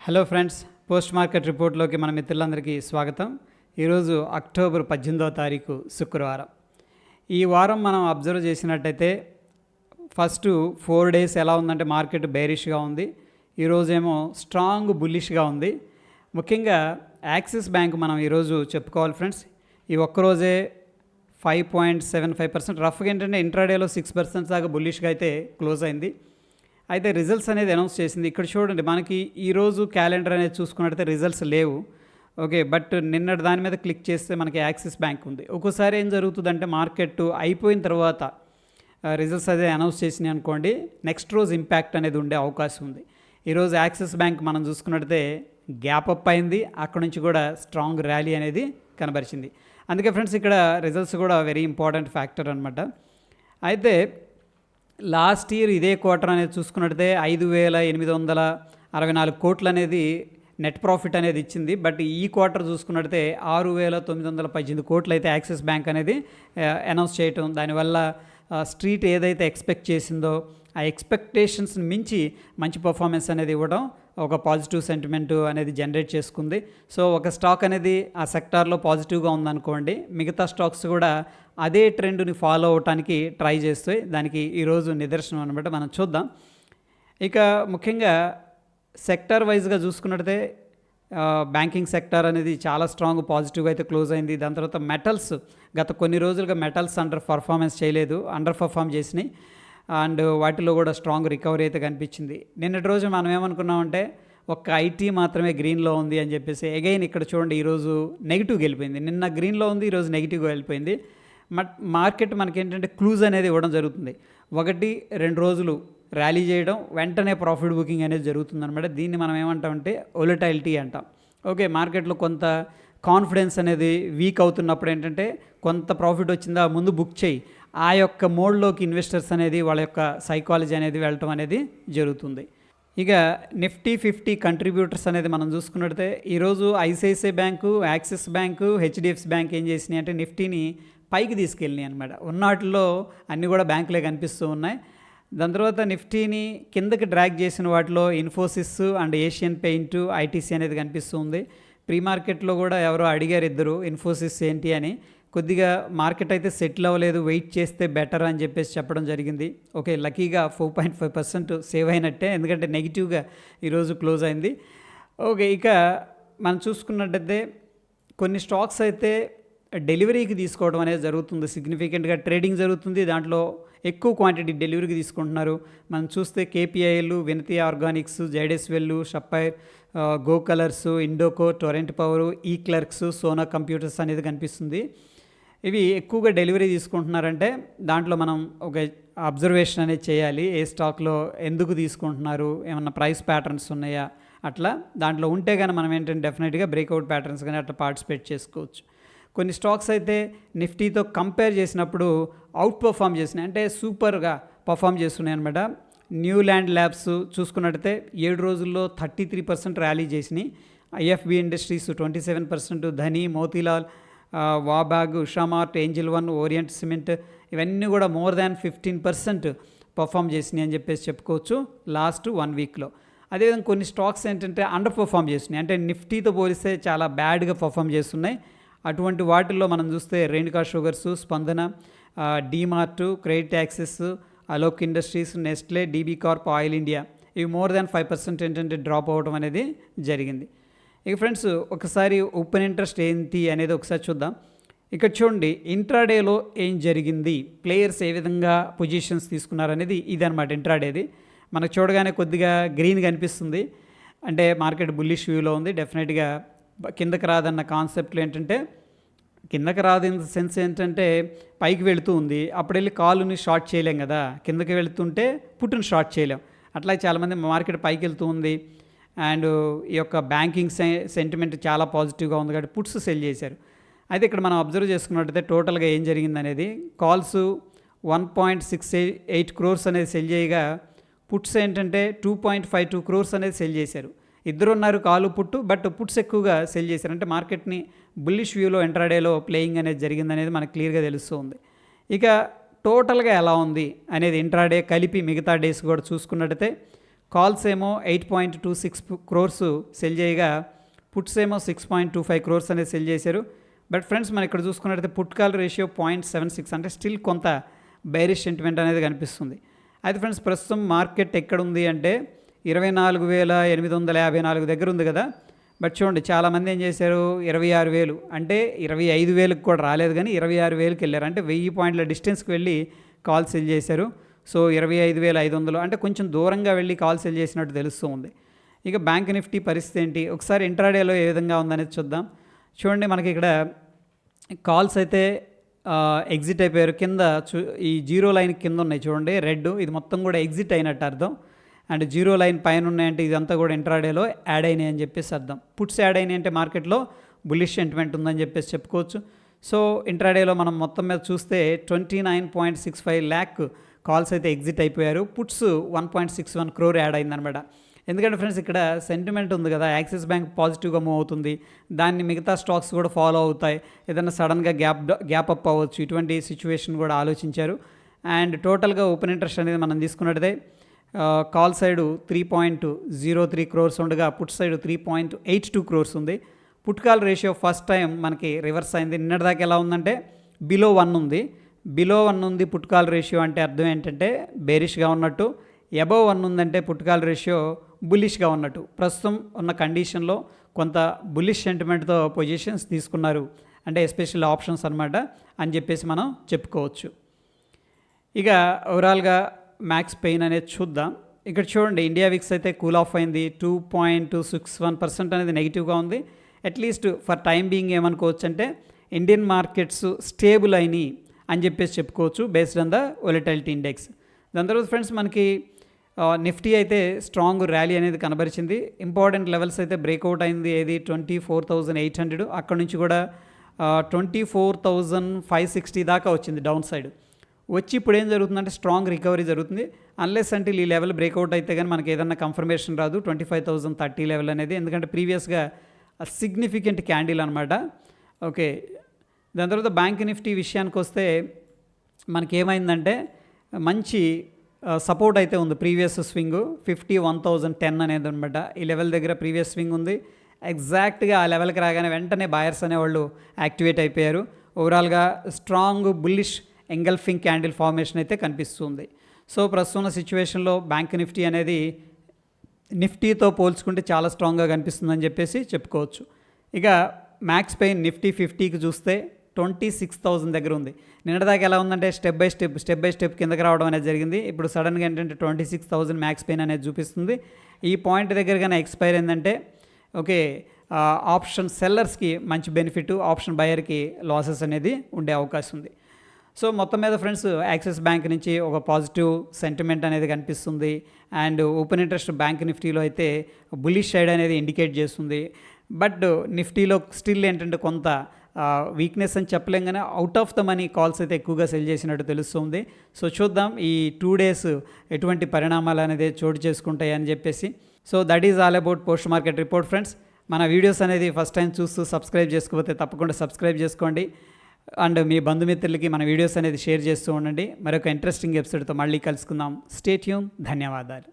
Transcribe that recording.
Hello friends, post market రిపోర్ట్లోకి మన మిత్రులందరికీ స్వాగతం. ఈరోజు అక్టోబర్ 18వ తారీఖు శుక్రవారం. ఈ వారం మనం అబ్జర్వ్ చేసినట్టయితే ఫస్ట్ 4 డేస్ ఎలా ఉందంటే మార్కెట్ బేరిష్గా ఉంది. ఈరోజేమో స్ట్రాంగ్ బుల్లిష్గా ఉంది. ముఖ్యంగా యాక్సిస్ బ్యాంక్ మనం ఈరోజు చెప్పుకోవాలి ఫ్రెండ్స్. ఈ ఒక్కరోజే 5.75%, రఫ్గా ఏంటంటే ఇంట్రాడేలో 6% దాకా బుల్లిష్గా అయితే క్లోజ్ అయింది. అయితే రిజల్ట్స్ అనేది అనౌన్స్ చేసింది. ఇక్కడ చూడండి, మనకి ఈరోజు క్యాలెండర్ అనేది చూసుకున్నట్టయితే రిజల్ట్స్ లేవు. ఓకే, బట్ నిన్నటి దాని మీద క్లిక్ చేస్తే మనకి యాక్సిస్ బ్యాంక్ ఉంది. ఒక్కోసారి ఏం జరుగుతుందంటే మార్కెట్ అయిపోయిన తర్వాత రిజల్ట్స్ అదే అనౌన్స్ చేసినాయి అనుకోండి, నెక్స్ట్ రోజు ఇంపాక్ట్ అనేది ఉండే అవకాశం ఉంది. ఈరోజు యాక్సిస్ బ్యాంక్ మనం చూసుకున్నట్టయితే గ్యాప్ అప్ అయింది. అక్కడ నుంచి కూడా స్ట్రాంగ్ ర్యాలీ అనేది కనబరిచింది. అందుకే ఫ్రెండ్స్, ఇక్కడ రిజల్ట్స్ కూడా వెరీ ఇంపార్టెంట్ ఫ్యాక్టర్ అనమాట. అయితే లాస్ట్ ఇయర్ ఇదే క్వార్టర్ అనేది చూసుకున్నట్టయితే 5,864 కోట్లు అనేది నెట్ ప్రాఫిట్ అనేది ఇచ్చింది. బట్ ఈ క్వార్టర్ చూసుకున్నట్టయితే 6,918 కోట్లు అయితే యాక్సిస్ బ్యాంక్ అనేది అనౌన్స్ చేయటం, దానివల్ల స్ట్రీట్ ఏదైతే ఎక్స్పెక్ట్ చేసిందో ఆ ఎక్స్పెక్టేషన్స్ మించి మంచి పర్ఫార్మెన్స్ అనేది ఇవ్వడం ఒక పాజిటివ్ సెంటిమెంట్ అనేది జనరేట్ చేసుకుంది. సో ఒక స్టాక్ అనేది ఆ సెక్టార్లో పాజిటివ్గా ఉందనుకోండి, మిగతా స్టాక్స్ కూడా అదే ట్రెండ్ని ఫాలో అవడానికి ట్రై చేస్తాయి. దానికి ఈరోజు నిదర్శనం అనమాట. మనం చూద్దాం. ఇక ముఖ్యంగా సెక్టార్ వైజ్గా చూసుకున్నట్టయితే బ్యాంకింగ్ సెక్టార్ అనేది చాలా స్ట్రాంగ్ పాజిటివ్గా అయితే క్లోజ్ అయింది. దాని తర్వాత మెటల్స్ గత కొన్ని రోజులుగా మెటల్స్ అండర్ పర్ఫామ్ చేసినాయి. అండ్ వాటిలో కూడా స్ట్రాంగ్ రికవరీ అయితే కనిపించింది. నిన్నటి రోజు మనం ఏమనుకున్నామంటే ఒక్క ఐటీ మాత్రమే గ్రీన్లో ఉంది అని చెప్పేసి, అగైన్ ఇక్కడ చూడండి ఈరోజు నెగిటివ్గా వెళ్ళిపోయింది. నిన్న గ్రీన్లో ఉంది, ఈరోజు నెగిటివ్గా వెళ్ళిపోయింది. మార్కెట్ మనకేంటంటే క్లూజ్ అనేది ఇవ్వడం జరుగుతుంది. 1-2 రోజులు ర్యాలీ చేయడం, వెంటనే ప్రాఫిట్ బుకింగ్ అనేది జరుగుతుంది అనమాట. దీన్ని మనం ఏమంటామంటే వొలటైలిటీ అంటాం. ఓకే, మార్కెట్లో కొంత కాన్ఫిడెన్స్ అనేది వీక్ అవుతున్నప్పుడు ఏంటంటే కొంత ప్రాఫిట్ వచ్చిందా ముందు బుక్ చేయి, ఆ యొక్క మోడ్లోకి ఇన్వెస్టర్స్ అనేది వాళ్ళ యొక్క సైకాలజీ అనేది వెళ్ళటం అనేది జరుగుతుంది. ఇక నిఫ్టీ 50 కంట్రిబ్యూటర్స్ అనేది మనం చూసుకున్నట్టయితే ఈరోజు ICICI bank, axis bank, HDFC bank ఏం చేసినాయి అంటే నిఫ్టీని పైకి తీసుకెళ్ళినాయి అనమాట. ఉన్నవాటిలో అన్నీ కూడా బ్యాంకులే కనిపిస్తూ ఉన్నాయి. దాని తర్వాత నిఫ్టీని కిందకి డ్రాగ్ చేసిన వాటిలో Infosys and Asian paint, ITC అనేది కనిపిస్తుంది. ప్రీ మార్కెట్లో కూడా ఎవరో అడిగారు ఇద్దరు, ఇన్ఫోసిస్ ఏంటి అని. కొద్దిగా మార్కెట్ అయితే సెటిల్ అవ్వలేదు, వెయిట్ చేస్తే బెటర్ అని చెప్పేసి చెప్పడం జరిగింది. ఓకే, లక్కీగా 4.5% సేవ్ అయినట్టే, ఎందుకంటే నెగిటివ్గా ఈరోజు క్లోజ్ అయింది. ఓకే, ఇక మనం చూసుకున్నట్టయితే కొన్ని స్టాక్స్ అయితే డెలివరీకి తీసుకోవడం అనేది జరుగుతుంది. సిగ్నిఫికెంట్గా ట్రేడింగ్ జరుగుతుంది, దాంట్లో ఎక్కువ క్వాంటిటీ డెలివరీకి తీసుకుంటున్నారు. మనం చూస్తే కేపీఐలు, Vinati organics, Zydus Wellness, Sapphire, Go Colors, Indoco, Torrent Power, eClerx, Sona Computers అనేది కనిపిస్తుంది. ఇవి ఎక్కువగా డెలివరీ తీసుకుంటున్నారంటే దాంట్లో మనం ఒక అబ్జర్వేషన్ అనేది చేయాలి. ఏ స్టాక్లో ఎందుకు తీసుకుంటున్నారు, ఏమన్నా ప్రైస్ ప్యాటర్న్స్ ఉన్నాయా, అట్లా దాంట్లో ఉంటే కానీ మనం ఏంటంటే డెఫినెట్గా బ్రేక్అవుట్ ప్యాటర్న్స్ కానీ అట్లా పార్టిసిపేట్ చేసుకోవచ్చు. కొన్ని స్టాక్స్ అయితే నిఫ్టీతో కంపేర్ చేసినప్పుడు అవుట్ పర్ఫామ్ చేసినాయి, అంటే సూపర్గా పర్ఫామ్ చేస్తున్నాయి అనమాట. న్యూల్యాండ్ ల్యాబ్స్ చూసుకున్నట్టయితే 7 రోజుల్లో 33% ర్యాలీ చేసినాయి. IFB industries 27%, Dhani, Motilal, Wabag, Usha Martin, Angel one, Orient cement ఇవన్నీ కూడా మోర్ దాన్ 15% పర్ఫామ్ చేసినాయి అని చెప్పేసి చెప్పుకోవచ్చు లాస్ట్ 1 వీక్లో. అదేవిధంగా కొన్ని స్టాక్స్ ఏంటంటే అండర్ పర్ఫామ్ చేస్తున్నాయి, అంటే నిఫ్టీతో పోలిస్తే చాలా బ్యాడ్గా పర్ఫామ్ చేస్తున్నాయి. అటువంటి వాటిల్లో మనం చూస్తే Renuka sugars, Spandana, DMart, credit access, Alok industries, Nestle, DB corp, oil India ఇవి మోర్ దాన్ 5% ఏంటంటే డ్రాప్ అవ్వడం అనేది జరిగింది. ఇక ఫ్రెండ్స్, ఒకసారి ఓపెన్ ఇంట్రెస్ట్ ఏంటి అనేది ఒకసారి చూద్దాం. ఇక్కడ చూడండి, ఇంట్రాడేలో ఏం జరిగింది, ప్లేయర్స్ ఏ విధంగా పొజిషన్స్ తీసుకున్నారనేది ఇదనమాట. ఇంట్రాడేది మనకు చూడగానే కొద్దిగా గ్రీన్ కనిపిస్తుంది, అంటే మార్కెట్ బుల్లిష్ వ్యూలో ఉంది. డెఫినెట్గా కిందకి రాదన్న కాన్సెప్ట్లో ఏంటంటే కిందకి రాదు ఇన్ సెన్స్ ఏంటంటే పైకి వెళుతూ ఉంది, అప్పుడు వెళ్ళి కాలుని షార్ట్ చేయలేం కదా, కిందకి వెళుతుంటే పుట్టుని షార్ట్ చేయలేం. అట్లా చాలామంది మార్కెట్ పైకి వెళ్తూ ఉంది అండ్ ఈ యొక్క బ్యాంకింగ్ సెంటిమెంట్ చాలా పాజిటివ్గా ఉంది కాబట్టి పుట్స్ సెల్ చేశారు. అయితే ఇక్కడ మనం అబ్జర్వ్ చేసుకున్నట్టయితే టోటల్గా ఏం జరిగింది అనేది, కాల్స్ 1.68 crores అనేది సెల్ చేయగా పుట్స్ ఏంటంటే 2.52 crores అనేది సెల్ చేశారు. ఇద్దరు ఉన్నారు కాలు పుట్టు, బట్ పుట్స్ ఎక్కువగా సెల్ చేశారు. అంటే మార్కెట్ని బుల్లిష్ వ్యూలో ఇంట్రాడేలో ప్లేయింగ్ అనేది జరిగిందనేది మనకు క్లియర్గా తెలుస్తుంది. ఇక టోటల్గా ఎలా ఉంది అనేది ఇంట్రాడే కలిపి మిగతా డేస్ కూడా చూసుకున్నట్టయితే కాల్స్ ఏమో 8.26 క్రోర్స్ సెల్ చేయగా పుట్స్ ఏమో 6.25 క్రోర్స్ అనేది సెల్ చేశారు. బట్ ఫ్రెండ్స్ మనం ఇక్కడ చూసుకున్నట్లయితే పుట్ కాల్ రేషియో 0.76 అంటే స్టిల్ కొంత బేరిష్ సెంటిమెంట్ అనేది కనిపిస్తుంది. అయితే ఫ్రెండ్స్ ప్రస్తుతం మార్కెట్ ఎక్కడుంది అంటే 24,854 దగ్గర ఉంది కదా. బట్ చూడండి చాలామంది ఏం చేశారు, 26,000 అంటే 25,000కి కూడా రాలేదు కానీ 26,000కి వెళ్ళారు. అంటే 1000 పాయింట్ల డిస్టెన్స్కి వెళ్ళి కాల్ సెల్ చేశారు. సో 25,500 అంటే కొంచెం దూరంగా వెళ్ళి కాల్ సెల్ చేసినట్టు తెలుస్తూ ఉంది. ఇక బ్యాంక్ నిఫ్టీ పరిస్థితి ఏంటి, ఒకసారి ఇంట్రాడేలో ఏ విధంగా ఉందనేది చూద్దాం. చూడండి మనకి ఇక్కడ కాల్స్ అయితే ఎగ్జిట్ అయిపోయారు. కింద ఈ జీరో లైన్ కింద ఉన్నాయి చూడండి రెడ్, ఇది మొత్తం కూడా ఎగ్జిట్ అయినట్టు అర్థం. అండ్ జీరో లైన్ పైన ఉన్నాయంటే ఇదంతా కూడా ఇంట్రాడేలో యాడ్ అయినాయి అని చెప్పేసి అర్థం. పుట్స్ యాడ్ అయినాయి అంటే మార్కెట్లో బుల్లిష్ సెంటిమెంట్ ఉందని చెప్పేసి చెప్పుకోవచ్చు. సో ఇంట్రాడేలో మనం మొత్తం మీద చూస్తే 29.65 lakh కాల్స్ అయితే ఎగ్జిట్ అయిపోయారు. పుట్స్ 1.61 crore యాడ్ అయిందనమాట. ఎందుకంటే ఫ్రెండ్స్ ఇక్కడ సెంటిమెంట్ ఉంది కదా, యాక్సిస్ బ్యాంక్ పాజిటివ్గా మూవ్ అవుతుంది, దాన్ని మిగతా స్టాక్స్ కూడా ఫాలో అవుతాయి, ఏదైనా సడన్గా గ్యాప్ అప్ అవ్వచ్చు, ఇటువంటి సిచ్యువేషన్ కూడా ఆలోచించారు. అండ్ టోటల్గా ఓపెన్ ఇంట్రెస్ట్ అనేది మనం తీసుకున్నట్టయితే కాల్ సైడు 3.03 crores ఉండగా పుట్ సైడ్ 3.82 crores ఉంది. Put call ratio first time మనకి రివర్స్ అయింది. నిన్నటిదాకా ఎలా ఉందంటే బిలో 1 ఉంది, బిలో 1 ఉంది పుట్ కాల్ రేషియో అంటే అర్థం ఏంటంటే బేరిష్గా ఉన్నట్టు, అబవ్ 1 ఉందంటే పుట్ కాల్ రేషియో బుల్లిష్గా ఉన్నట్టు. ప్రస్తుతం ఉన్న కండిషన్లో కొంత బుల్లిష్ సెంటిమెంట్తో పొజిషన్స్ తీసుకున్నారు, అంటే ఎస్పెషల్ ఆప్షన్స్ అనమాట అని చెప్పేసి మనం చెప్పుకోవచ్చు. ఇక ఓవరాల్గా మ్యాక్స్ పెయిన్ అనేది చూద్దాం. ఇక్కడ చూడండి ఇండియా విక్స్ అయితే కూల్ ఆఫ్ అయింది, 2.61% అనేది నెగిటివ్గా ఉంది. అట్లీస్ట్ ఫర్ టైం బీయింగ్ ఏమనుకోవచ్చు అంటే ఇండియన్ మార్కెట్స్ స్టేబుల్ అయినాయి అని చెప్పేసి చెప్పుకోవచ్చు based on the volatility index. దాని తర్వాత ఫ్రెండ్స్ మనకి నిఫ్టీ అయితే స్ట్రాంగ్ ర్యాలీ అనేది కనబరిచింది. ఇంపార్టెంట్ లెవెల్స్ అయితే బ్రేక్అవుట్ అయింది, ఏది 24,800, అక్కడ నుంచి కూడా 24,560 దాకా వచ్చింది డౌన్ సైడ్ వచ్చి. ఇప్పుడు ఏం జరుగుతుందంటే స్ట్రాంగ్ రికవరీ జరుగుతుంది. అన్లెస్ అంటే ఈ లెవెల్ బ్రేక్అవుట్ అయితే కానీ మనకి ఏదన్నా కన్ఫర్మేషన్ రాదు 25,030 లెవెల్ అనేది, ఎందుకంటే ప్రీవియస్గా సిగ్నిఫికెంట్ క్యాండిల్ అనమాట. ఓకే, దాని తర్వాత బ్యాంక్ నిఫ్టీ విషయానికి వస్తే మనకి ఏమైందంటే మంచి సపోర్ట్ అయితే ఉంది. ప్రీవియస్ స్వింగ్ 51,010 అనేది అనమాట, ఈ లెవెల్ దగ్గర ప్రీవియస్ స్వింగ్ ఉంది. ఎగ్జాక్ట్గా ఆ లెవెల్కి రాగానే వెంటనే బయర్స్ అనేవాళ్ళు యాక్టివేట్ అయిపోయారు. ఓవరాల్గా strong bullish engulfing candle formation అయితే కనిపిస్తుంది. సో ప్రస్తుతం ఉన్న సిచ్యువేషన్లో బ్యాంక్ నిఫ్టీ అనేది నిఫ్టీతో పోల్చుకుంటే చాలా స్ట్రాంగ్గా కనిపిస్తుందని చెప్పేసి చెప్పుకోవచ్చు. ఇక మ్యాక్స్ పెయిన్ నిఫ్టీ 50కి చూస్తే 26,000 దగ్గర ఉంది. నిన్నటిదాకా ఎలా ఉందంటే స్టెప్ బై స్టెప్ కిందకి రావడం అనేది జరిగింది. ఇప్పుడు సడన్గా ఏంటంటే 26,000 మ్యాక్స్ పెయిన్ అనేది చూపిస్తుంది. ఈ పాయింట్ దగ్గరగానే ఎక్స్పైర్ అయిందంటే ఓకే ఆప్షన్ సెల్లర్స్కి మంచి బెనిఫిట్, ఆప్షన్ బయర్కి లాసెస్ అనేది ఉండే అవకాశం ఉంది. సో మొత్తం మీద ఫ్రెండ్స్ యాక్సిస్ బ్యాంక్ నుంచి ఒక పాజిటివ్ సెంటిమెంట్ అనేది కనిపిస్తుంది. అండ్ ఓపెన్ ఇంట్రెస్ట్ బ్యాంక్ నిఫ్టీలో అయితే బుల్లిష్ సైడ్ అనేది ఇండికేట్ చేస్తుంది. బట్ నిఫ్టీలో స్టిల్ ఏంటంటే కొంత వీక్నెస్ అని చెప్పలేం, కానీ out of the money calls అయితే ఎక్కువగా సెల్ చేసినట్టు తెలుస్తుంది. సో చూద్దాం ఈ 2 days ఎటువంటి పరిణామాలు అనేది చోటు చేసుకుంటాయి అని చెప్పేసి. So that is all about post market report friends. మన వీడియోస్ అనేది ఫస్ట్ టైం చూస్తూ సబ్స్క్రైబ్ చేసుకోకపోతే తప్పకుండా సబ్స్క్రైబ్ చేసుకోండి. అండ్ మీ బంధుమిత్రులకి మన వీడియోస్ అనేది షేర్ చేస్తూ ఉండండి. మరొక ఇంట్రెస్టింగ్ ఎపిసోడ్తో మళ్ళీ కలుసుకుందాం. Stay tune. ధన్యవాదాలు.